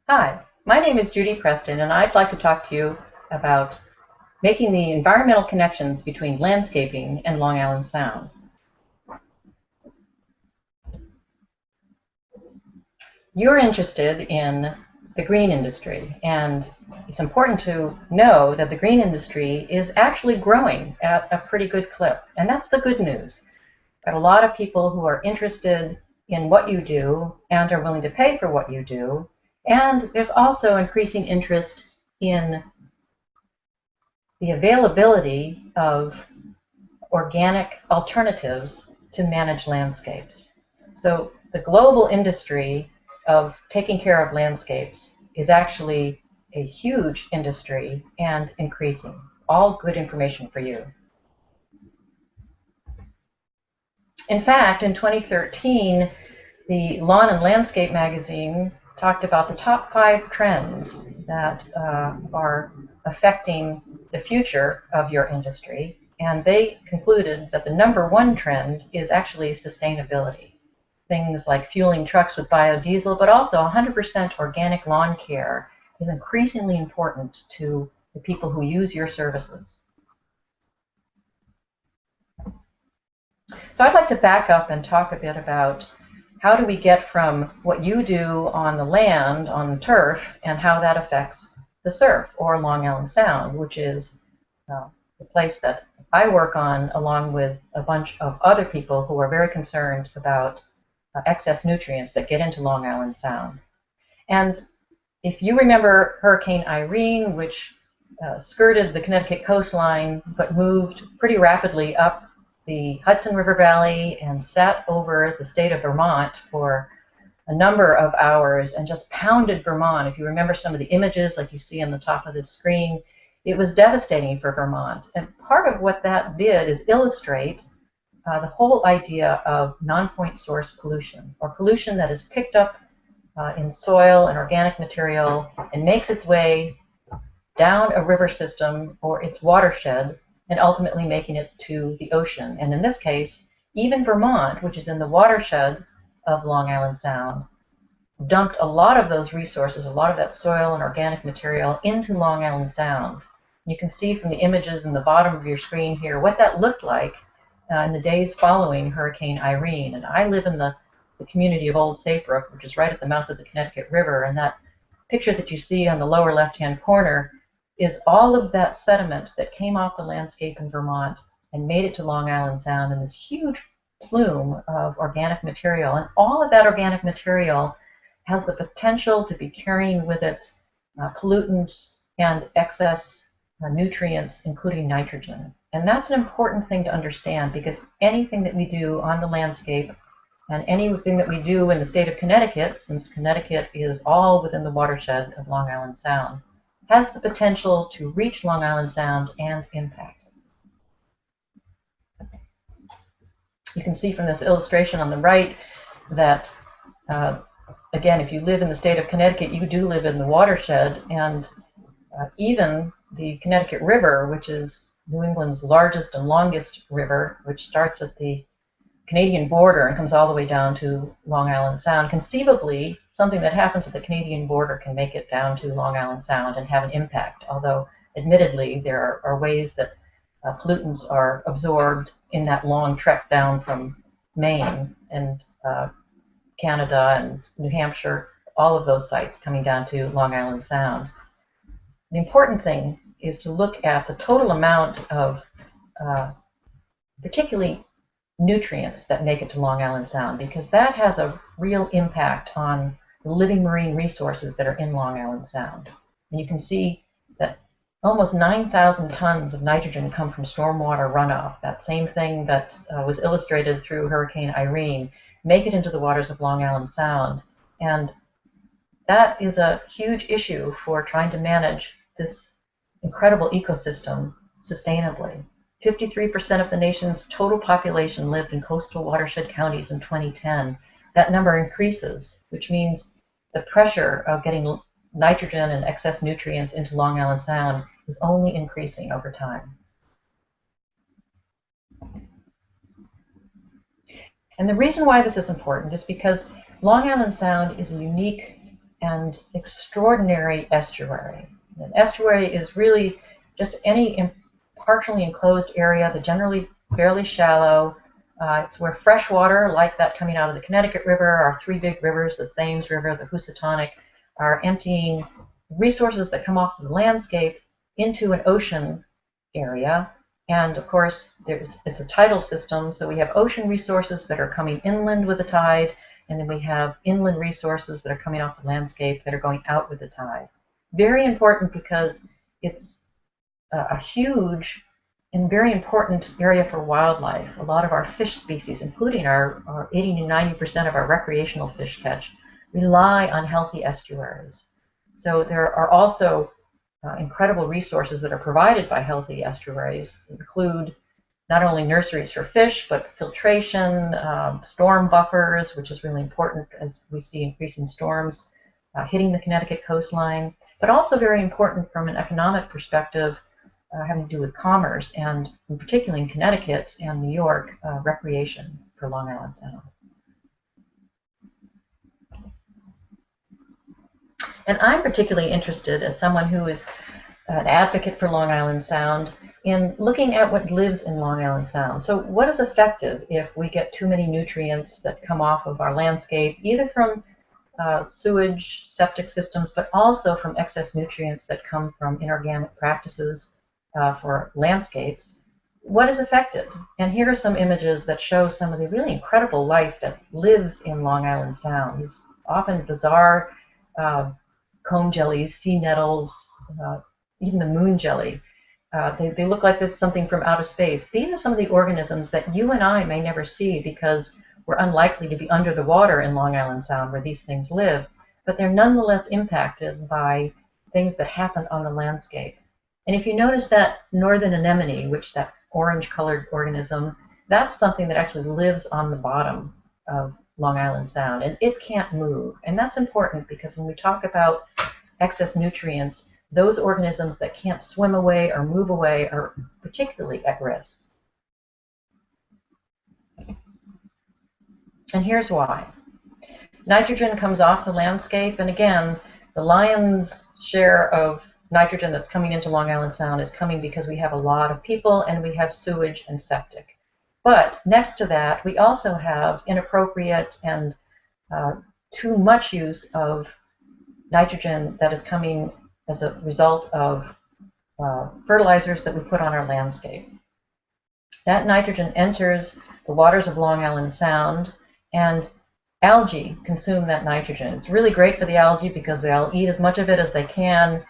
Hi, my name is Judy Preston, and I'd like to talk to you about making the environmental connections between landscaping and Long Island Sound. You're interested in the green industry, and it's important to know that the green industry is actually growing at a pretty good clip, and that's the good news. Got a lot of people who are interested in what you do and are willing to pay for what you do, and there's also increasing interest in the availability of organic alternatives to manage landscapes. So the global industry of taking care of landscapes is actually a huge industry and increasing. All good information for you. In fact, in 2013, the Lawn and Landscape magazine talked about the top 5 trends that are affecting the future of your industry, and they concluded that the #1 trend is actually sustainability. Things like fueling trucks with biodiesel, but also 100% organic lawn care is increasingly important to the people who use your services. So I'd like to back up and talk a bit about how do we get from what you do on the land, on the turf, and how that affects the surf, or Long Island Sound, which is the place that I work on, along with a bunch of other people who are very concerned about excess nutrients that get into Long Island Sound. And if you remember Hurricane Irene, which skirted the Connecticut coastline but moved pretty rapidly up the Hudson River Valley and sat over the state of Vermont for a number of hours and just pounded Vermont. If you remember some of the images like you see on the top of this screen, it was devastating for Vermont. And part of what that did is illustrate the whole idea of non-point source pollution, or pollution that is picked up in soil and organic material and makes its way down a river system or its watershed, and ultimately making it to the ocean. And in this case, even Vermont, which is in the watershed of Long Island Sound, dumped a lot of those resources, a lot of that soil and organic material into Long Island Sound. You can see from the images in the bottom of your screen here what that looked like in the days following Hurricane Irene. And I live in the community of Old Saybrook, which is right at the mouth of the Connecticut River, and that picture that you see on the lower left-hand corner is all of that sediment that came off the landscape in Vermont and made it to Long Island Sound in this huge plume of organic material. And all of that organic material has the potential to be carrying with it pollutants and excess nutrients, including nitrogen. And that's an important thing to understand, because anything that we do on the landscape and anything that we do in the state of Connecticut, since Connecticut is all within the watershed of Long Island Sound, has the potential to reach Long Island Sound and impact it. You can see from this illustration on the right that, again, if you live in the state of Connecticut, you do live in the watershed, and even the Connecticut River, which is New England's largest and longest river, which starts at the Canadian border and comes all the way down to Long Island Sound. Conceivably, something that happens at the Canadian border can make it down to Long Island Sound and have an impact, although admittedly there are ways that pollutants are absorbed in that long trek down from Maine and Canada and New Hampshire, all of those sites coming down to Long Island Sound. The important thing is to look at the total amount of particularly nutrients that make it to Long Island Sound, because that has a real impact on the living marine resources that are in Long Island Sound. And you can see that almost 9,000 tons of nitrogen come from stormwater runoff, that same thing that was illustrated through Hurricane Irene, make it into the waters of Long Island Sound. And that is a huge issue for trying to manage this incredible ecosystem sustainably. 53% of the nation's total population lived in coastal watershed counties in 2010. That number increases, which means the pressure of getting nitrogen and excess nutrients into Long Island Sound is only increasing over time. And the reason why this is important is because Long Island Sound is a unique and extraordinary estuary. An estuary is really just any partially enclosed area that's generally fairly shallow. It's where fresh water, like that coming out of the Connecticut River, our three big rivers, the Thames River, the Housatonic, are emptying resources that come off the landscape into an ocean area. And of course, it's a tidal system, so we have ocean resources that are coming inland with the tide, and then we have inland resources that are coming off the landscape that are going out with the tide. Very important because it's a huge and very important area for wildlife. A lot of our fish species, including our 80 to 90% of our recreational fish catch, rely on healthy estuaries. So there are also incredible resources that are provided by healthy estuaries, include not only nurseries for fish, but filtration, storm buffers, which is really important as we see increasing storms hitting the Connecticut coastline, but also very important from an economic perspective having to do with commerce, and particularly in Connecticut and New York, recreation for Long Island Sound. And I'm particularly interested, as someone who is an advocate for Long Island Sound, in looking at what lives in Long Island Sound. So what is effective if we get too many nutrients that come off of our landscape, either from sewage, septic systems, but also from excess nutrients that come from inorganic practices for landscapes? What is effective? And here are some images that show some of the really incredible life that lives in Long Island Sound. These often bizarre comb jellies, sea nettles, even the moon jelly. They look like this is something from outer space. These are some of the organisms that you and I may never see because we're unlikely to be under the water in Long Island Sound where these things live, but they're nonetheless impacted by things that happen on the landscape. And if you notice that northern anemone, which that orange-colored organism, that's something that actually lives on the bottom of Long Island Sound, and it can't move. And that's important because when we talk about excess nutrients, those organisms that can't swim away or move away are particularly at risk. And here's why. Nitrogen comes off the landscape, and again, the lion's share of nitrogen that's coming into Long Island Sound is coming because we have a lot of people and we have sewage and septic. But next to that, we also have inappropriate and too much use of nitrogen that is coming as a result of fertilizers that we put on our landscape. That nitrogen enters the waters of Long Island Sound, and algae consume that nitrogen. It's really great for the algae because they'll eat as much of it as they can,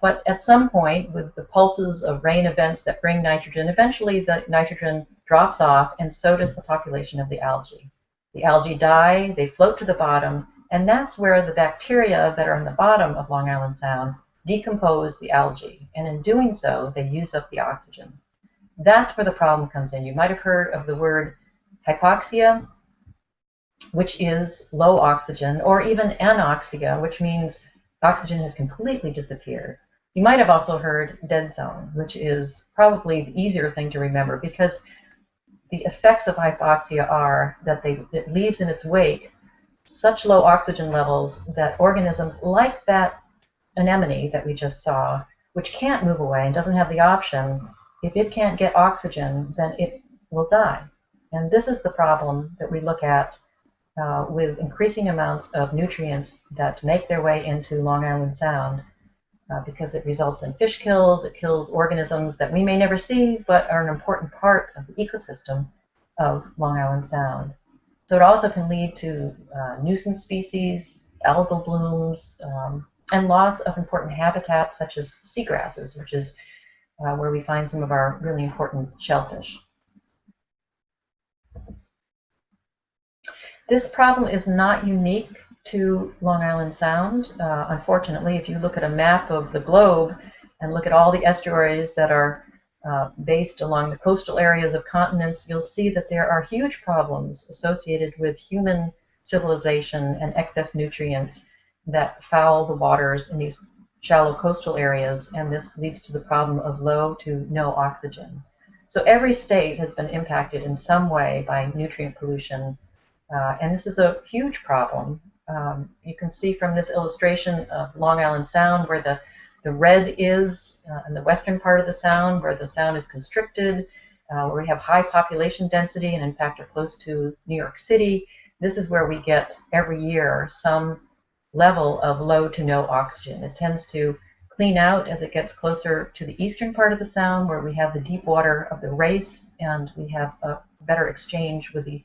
but at some point, with the pulses of rain events that bring nitrogen, eventually the nitrogen drops off, and so does the population of the algae. The algae die, they float to the bottom, and that's where the bacteria that are in the bottom of Long Island Sound decompose the algae, and in doing so, they use up the oxygen. That's where the problem comes in. You might have heard of the word hypoxia, which is low oxygen, or even anoxia, which means oxygen has completely disappeared. You might have also heard dead zone, which is probably the easier thing to remember because the effects of hypoxia are that it leaves in its wake such low oxygen levels that organisms like that anemone that we just saw, which can't move away and doesn't have the option, if it can't get oxygen, then it will die. And this is the problem that we look at with increasing amounts of nutrients that make their way into Long Island Sound because it results in fish kills, it kills organisms that we may never see but are an important part of the ecosystem of Long Island Sound. So it also can lead to nuisance species, algal blooms, and loss of important habitats such as seagrasses, which is where we find some of our really important shellfish. This problem is not unique to Long Island Sound. Unfortunately, if you look at a map of the globe and look at all the estuaries that are based along the coastal areas of continents, you'll see that there are huge problems associated with human civilization and excess nutrients that foul the waters in these shallow coastal areas, and this leads to the problem of low to no oxygen. So every state has been impacted in some way by nutrient pollution, and this is a huge problem You can see from this illustration of Long Island Sound where the red is in the western part of the sound, where the sound is constricted, where we have high population density and in fact are close to New York City. This is where we get every year some level of low to no oxygen. It tends to clean out as it gets closer to the eastern part of the sound, where we have the deep water of the Race and we have a better exchange with the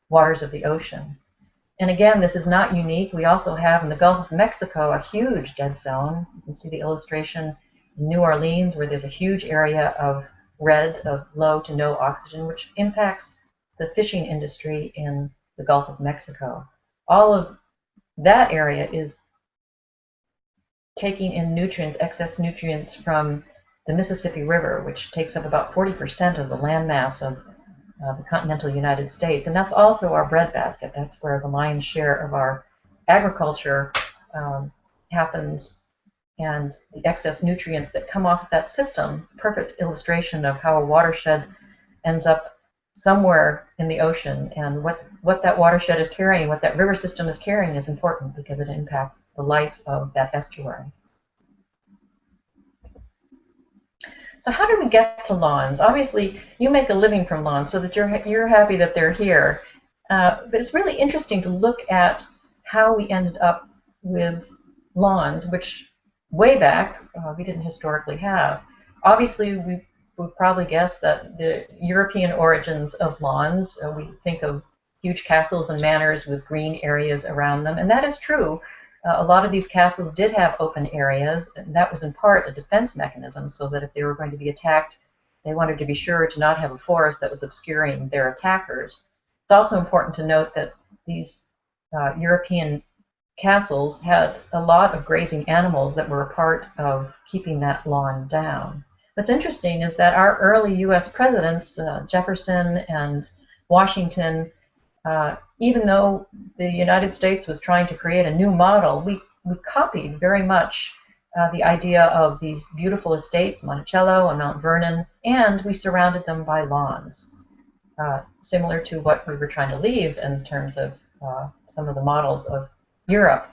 waters of the ocean. And again, this is not unique. We also have in the Gulf of Mexico a huge dead zone. You can see the illustration in New Orleans where there's a huge area of red, of low to no oxygen, which impacts the fishing industry in the Gulf of Mexico. All of that area is taking in nutrients, excess nutrients from the Mississippi River, which takes up about 40% of the landmass of the continental United States. And that's also our breadbasket. That's where the lion's share of our agriculture happens. And the excess nutrients that come off of that system, perfect illustration of how a watershed ends up somewhere in the ocean, and what that watershed is carrying, what that river system is carrying is important because it impacts the life of that estuary. So how do we get to lawns? Obviously, you make a living from lawns so that you're happy that they're here. But it's really interesting to look at how we ended up with lawns, which way back we didn't historically have. Obviously, we would probably guess that the European origins of lawns, we think of huge castles and manors with green areas around them, and that is true. A lot of these castles did have open areas, and that was in part a defense mechanism, so that if they were going to be attacked, they wanted to be sure to not have a forest that was obscuring their attackers. It's also important to note that these European castles had a lot of grazing animals that were a part of keeping that lawn down. What's interesting is that our early U.S. presidents, Jefferson and Washington, even though the United States was trying to create a new model, we copied very much the idea of these beautiful estates, Monticello and Mount Vernon, and we surrounded them by lawns, similar to what we were trying to leave in terms of some of the models of Europe.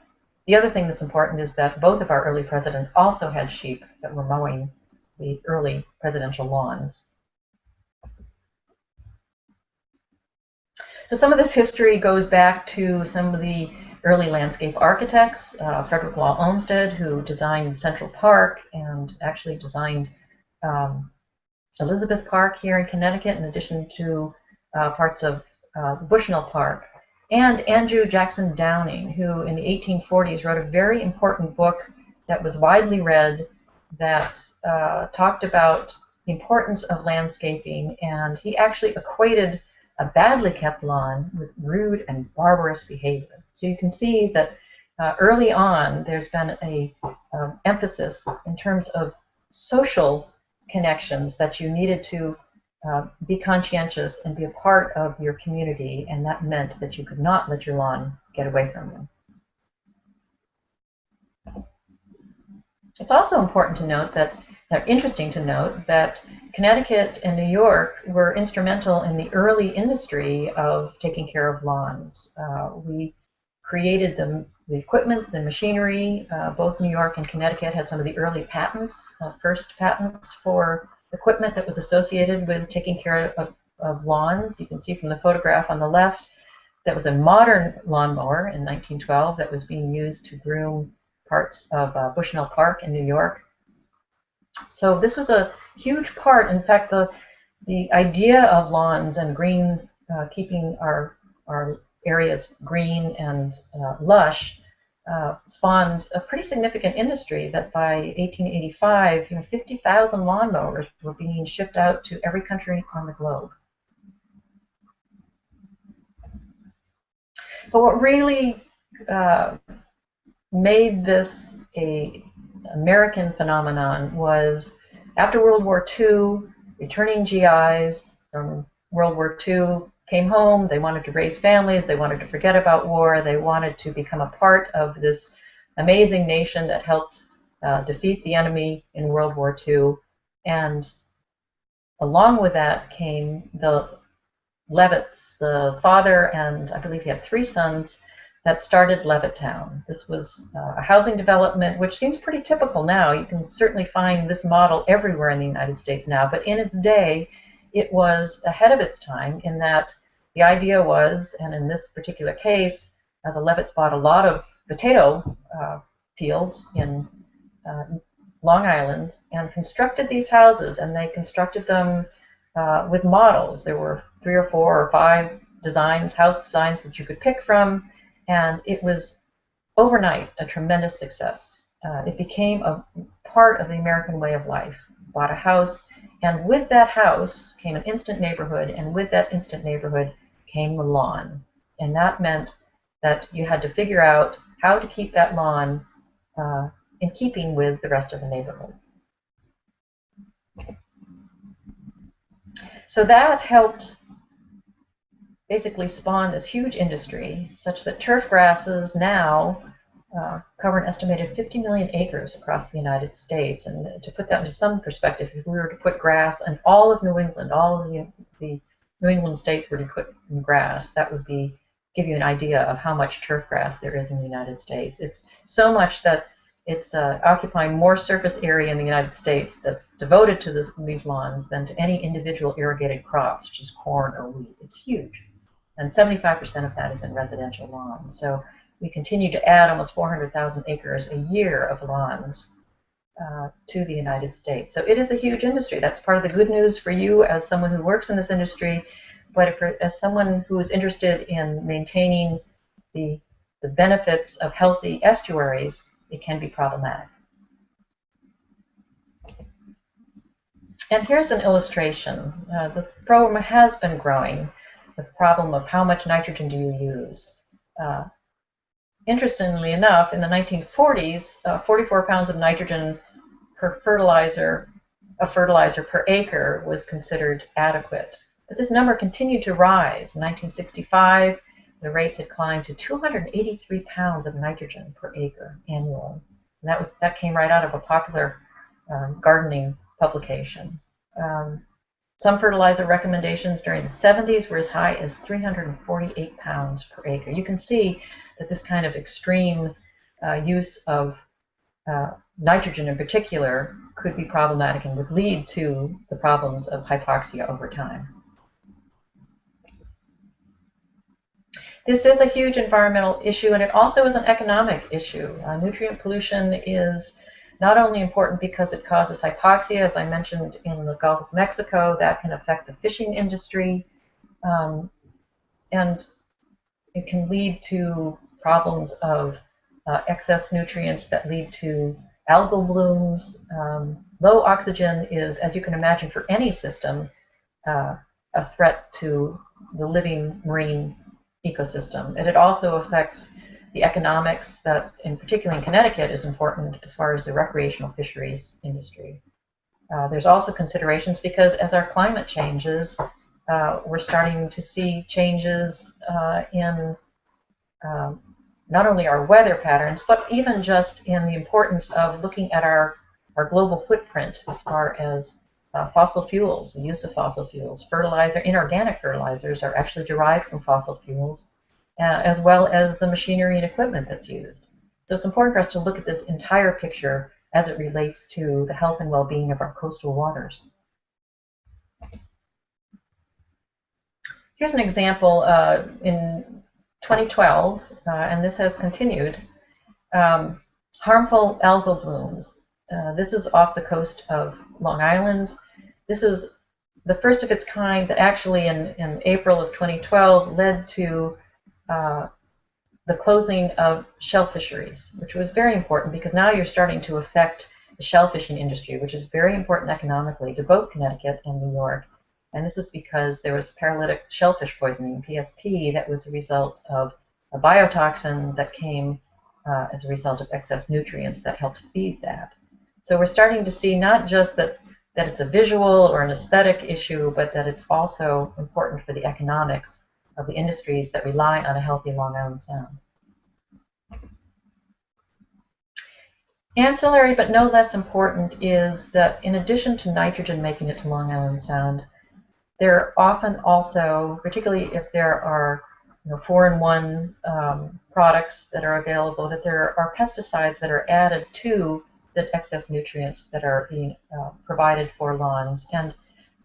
The other thing that's important is that both of our early presidents also had sheep that were mowing the early presidential lawns. So some of this history goes back to some of the early landscape architects, Frederick Law Olmsted, who designed Central Park and actually designed Elizabeth Park here in Connecticut, in addition to parts of Bushnell Park, and Andrew Jackson Downing, who in the 1840s wrote a very important book that was widely read that talked about the importance of landscaping, and he actually equated a badly kept lawn with rude and barbarous behavior. So you can see that early on there's been a emphasis in terms of social connections, that you needed to be conscientious and be a part of your community, and that meant that you could not let your lawn get away from you. It's also important to note that, interesting to note, that Connecticut and New York were instrumental in the early industry of taking care of lawns. We created the equipment, the machinery. Both New York and Connecticut had some of the early patents, first patents for equipment that was associated with taking care of lawns. You can see from the photograph on the left, that was a modern lawnmower in 1912 that was being used to groom parts of Bushnell Park in New York. So this was a huge part. In fact, the idea of lawns and green, keeping our areas green and lush, spawned a pretty significant industry that by 1885, 50,000 lawnmowers were being shipped out to every country on the globe. But what really made this an American phenomenon was, after World War II, returning GIs from World War II came home. They wanted to raise families. They wanted to forget about war. They wanted to become a part of this amazing nation that helped defeat the enemy in World War II. And along with that came the Levitts, the father, and I believe he had 3 sons, that started Levittown. This was a housing development which seems pretty typical now. You can certainly find this model everywhere in the United States now, but in its day it was ahead of its time in that the idea was, and in this particular case, the Levitts bought a lot of potato fields in Long Island and constructed these houses, and they constructed them with models. There were 3 or 4 or 5 designs, house designs that you could pick from, and it was overnight a tremendous success. It became a part of the American way of life. Bought a house, and with that house came an instant neighborhood, and with that instant neighborhood came the lawn. And that meant that you had to figure out how to keep that lawn in keeping with the rest of the neighborhood. So that helped basically spawn this huge industry, such that turf grasses now cover an estimated 50 million acres across the United States. And to put that into some perspective, if we were to put grass in all of New England, all of the New England states were to put in grass, that would give you an idea of how much turf grass there is in the United States. It's so much that it's occupying more surface area in the United States that's devoted to these lawns than to any individual irrigated crop, such as corn or wheat. It's huge. And 75% of that is in residential lawns. So we continue to add almost 400,000 acres a year of lawns to the United States. So it is a huge industry. That's part of the good news for you as someone who works in this industry, but as someone who is interested in maintaining the benefits of healthy estuaries, it can be problematic. And here's an illustration. The problem has been growing, the problem of how much nitrogen do you use. Interestingly enough, in the 1940s, 44 pounds of nitrogen per fertilizer per acre was considered adequate. But this number continued to rise. In 1965, the rates had climbed to 283 pounds of nitrogen per acre annually. And that came right out of a popular gardening publication. Some fertilizer recommendations during the 70s were as high as 348 pounds per acre. You can see that this kind of extreme use of nitrogen in particular could be problematic and would lead to the problems of hypoxia over time. This is a huge environmental issue, and it also is an economic issue. Nutrient pollution is not only important because it causes hypoxia, as I mentioned in the Gulf of Mexico, that can affect the fishing industry, and it can lead to problems of excess nutrients that lead to algal blooms. Low oxygen is, as you can imagine, for any system, a threat to the living marine ecosystem. And it also affects the economics that, in particular in Connecticut, is important as far as the recreational fisheries industry. There's also considerations because as our climate changes, we're starting to see changes in not only our weather patterns, but even just in the importance of looking at our global footprint as far as fossil fuels, the use of fossil fuels. Inorganic fertilizers are actually derived from fossil fuels, as well as the machinery and equipment that's used. So it's important for us to look at this entire picture as it relates to the health and well-being of our coastal waters. Here's an example in 2012, and this has continued, harmful algal blooms. This is off the coast of Long Island. This is the first of its kind that actually in April of 2012 led to the closing of shell fisheries, which was very important because now you're starting to affect the shell fishing industry, which is very important economically to both Connecticut and New York. And this is because there was paralytic shellfish poisoning, PSP, that was a result of a biotoxin that came as a result of excess nutrients that helped feed that. So we're starting to see not just that it's a visual or an aesthetic issue, but that it's also important for the economics of the industries that rely on a healthy Long Island Sound. Ancillary, but no less important, is that in addition to nitrogen making it to Long Island Sound, there are often also, particularly if there are 4-in-1 products that are available, that there are pesticides that are added to the excess nutrients that are being provided for lawns. And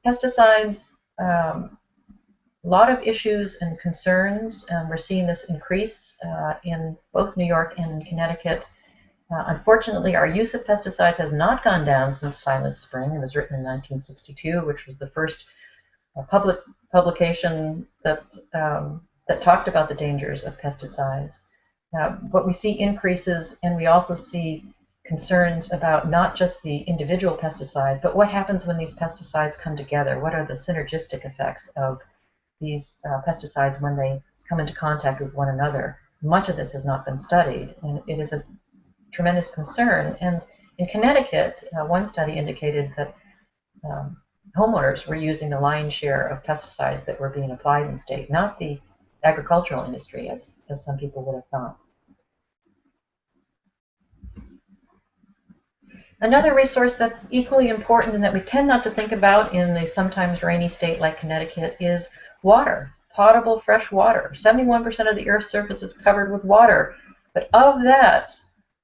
pesticides, a lot of issues and concerns. We're seeing this increase in both New York and in Connecticut. Unfortunately, our use of pesticides has not gone down since Silent Spring. It was written in 1962, which was the first public publication that that talked about the dangers of pesticides. But we see increases, and we also see concerns about not just the individual pesticides, but what happens when these pesticides come together. What are the synergistic effects of these pesticides when they come into contact with one another? Much of this has not been studied, and it is a tremendous concern. And in Connecticut, one study indicated that homeowners were using the lion's share of pesticides that were being applied in the state, not the agricultural industry, as some people would have thought. Another resource that's equally important and that we tend not to think about in a sometimes rainy state like Connecticut is water, potable fresh water. 71% of the Earth's surface is covered with water, but of that,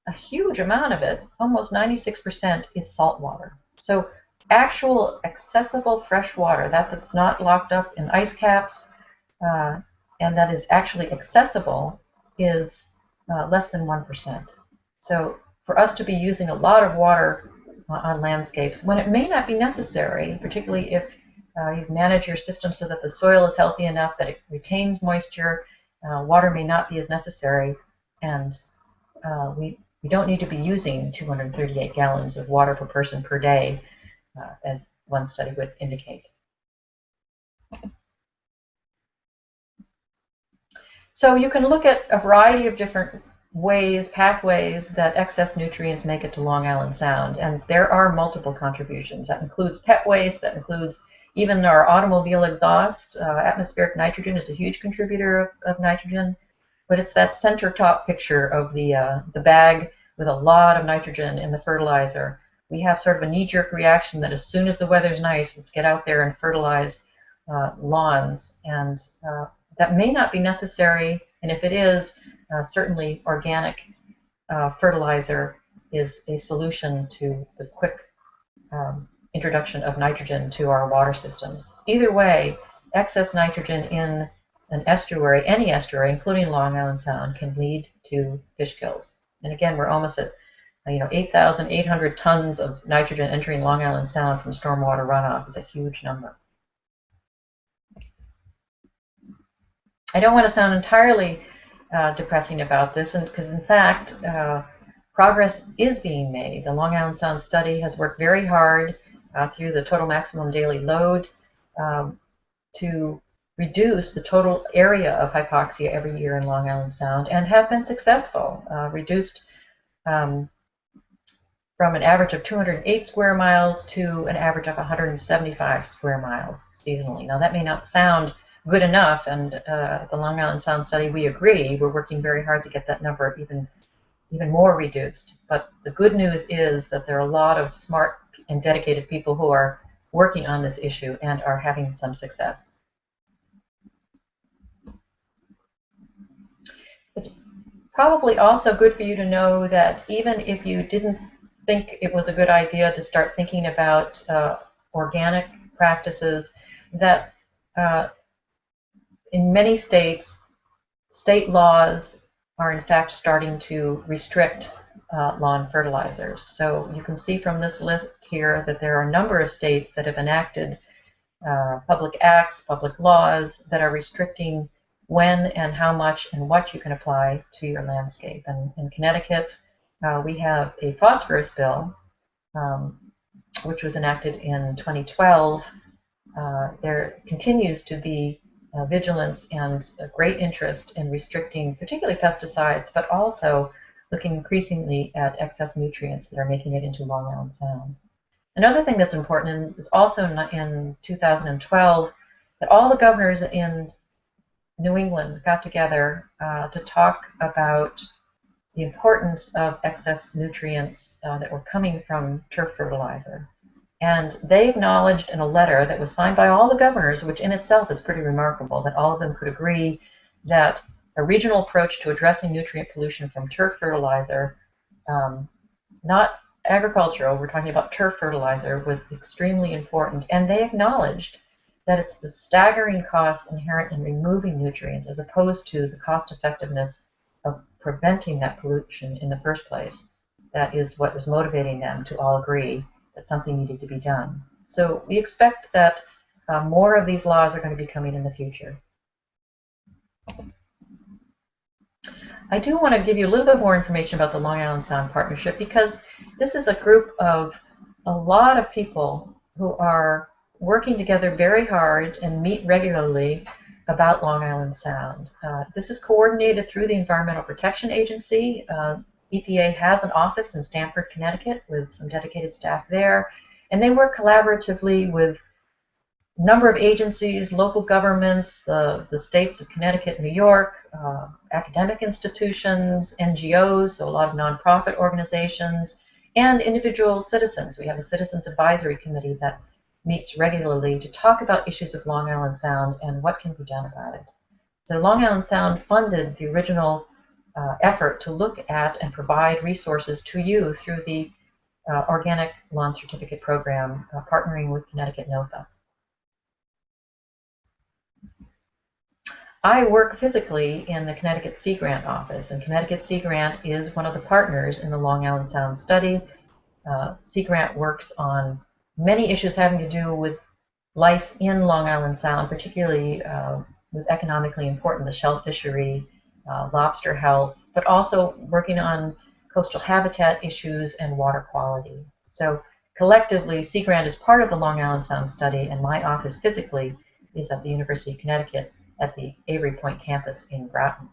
a huge amount of it, almost 96%, is salt water. So actual accessible fresh water, that's not locked up in ice caps, and that is actually accessible, is less than 1%. So for us to be using a lot of water on landscapes when it may not be necessary, particularly if you've managed your system so that the soil is healthy enough that it retains moisture, water may not be as necessary, and we don't need to be using 238 gallons of water per person per day, as one study would indicate. So you can look at a variety of different ways, pathways that excess nutrients make it to Long Island Sound, and there are multiple contributions. That includes pet waste, that includes even our automobile exhaust. Atmospheric nitrogen is a huge contributor of nitrogen, but it's that center top picture of the bag with a lot of nitrogen in the fertilizer. We have sort of a knee-jerk reaction that as soon as the weather's nice, let's get out there and fertilize lawns, and that may not be necessary, and if it is, certainly organic fertilizer is a solution to the quick introduction of nitrogen to our water systems. Either way, excess nitrogen in an estuary, any estuary, including Long Island Sound, can lead to fish kills. And again, we're almost at 8,800 tons of nitrogen entering Long Island Sound from stormwater runoff is a huge number. I don't want to sound entirely depressing about this, because in fact, progress is being made. The Long Island Sound study has worked very hard through the total maximum daily load to reduce the total area of hypoxia every year in Long Island Sound, and have been successful. Reduced from an average of 208 square miles to an average of 175 square miles seasonally. Now that may not sound good enough, and the Long Island Sound study, we agree. We're working very hard to get that number even more reduced. But the good news is that there are a lot of smart and dedicated people who are working on this issue and are having some success. It's probably also good for you to know that even if you didn't think it was a good idea to start thinking about organic practices, that in many states, state laws are in fact starting to restrict lawn fertilizers. So you can see from this list here that there are a number of states that have enacted public acts, public laws that are restricting when and how much and what you can apply to your landscape. And in Connecticut, we have a phosphorus bill, which was enacted in 2012. There continues to be vigilance and a great interest in restricting particularly pesticides, but also looking increasingly at excess nutrients that are making it into Long Island Sound. Another thing that's important is also in 2012 that all the governors in New England got together to talk about the importance of excess nutrients that were coming from turf fertilizer. And they acknowledged in a letter that was signed by all the governors, which in itself is pretty remarkable, that all of them could agree that a regional approach to addressing nutrient pollution from turf fertilizer, not agricultural, we're talking about turf fertilizer, was extremely important. And they acknowledged that it's the staggering cost inherent in removing nutrients as opposed to the cost effectiveness of preventing that pollution in the first place. That is what was motivating them to all agree that something needed to be done. So we expect that more of these laws are going to be coming in the future. I do want to give you a little bit more information about the Long Island Sound Partnership, because this is a group of a lot of people who are working together very hard and meet regularly about Long Island Sound. This is coordinated through the Environmental Protection Agency. EPA has an office in Stamford, Connecticut, with some dedicated staff there, and they work collaboratively with a number of agencies, local governments, the states of Connecticut and New York, academic institutions, NGOs, so a lot of nonprofit organizations, and individual citizens. We have a Citizens Advisory Committee that meets regularly to talk about issues of Long Island Sound and what can be done about it. So Long Island Sound funded the original effort to look at and provide resources to you through the Organic Lawn Certificate Program, partnering with Connecticut NOFA. I work physically in the Connecticut Sea Grant office, and Connecticut Sea Grant is one of the partners in the Long Island Sound study. Sea Grant works on many issues having to do with life in Long Island Sound, particularly with economically important, the shell fishery, lobster health, but also working on coastal habitat issues and water quality. So collectively, Sea Grant is part of the Long Island Sound study, and my office physically is at the University of Connecticut at the Avery Point campus in Groton.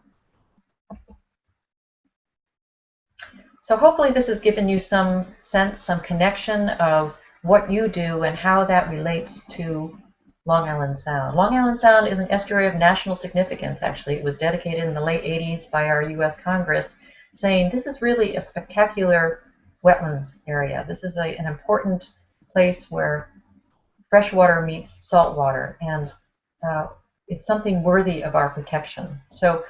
So hopefully this has given you some sense, some connection of what you do and how that relates to Long Island Sound. Long Island Sound is an estuary of national significance, actually. It was dedicated in the late 80s by our U.S. Congress, saying this is really a spectacular wetlands area. This is an important place where freshwater meets saltwater, and it's something worthy of our protection. So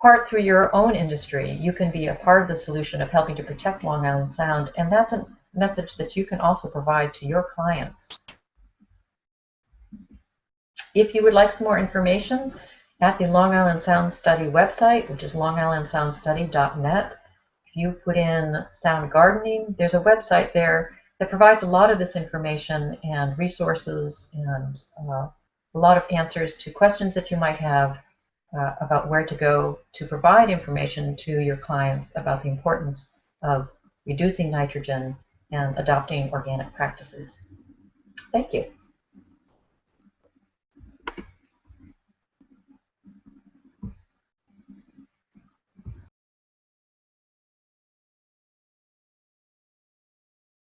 part through your own industry, you can be a part of the solution of helping to protect Long Island Sound, and that's a message that you can also provide to your clients. If you would like some more information, at the Long Island Sound Study website, which is longislandsoundstudy.net, if you put in sound gardening, there's a website there that provides a lot of this information and resources and a lot of answers to questions that you might have about where to go to provide information to your clients about the importance of reducing nitrogen and adopting organic practices. Thank you.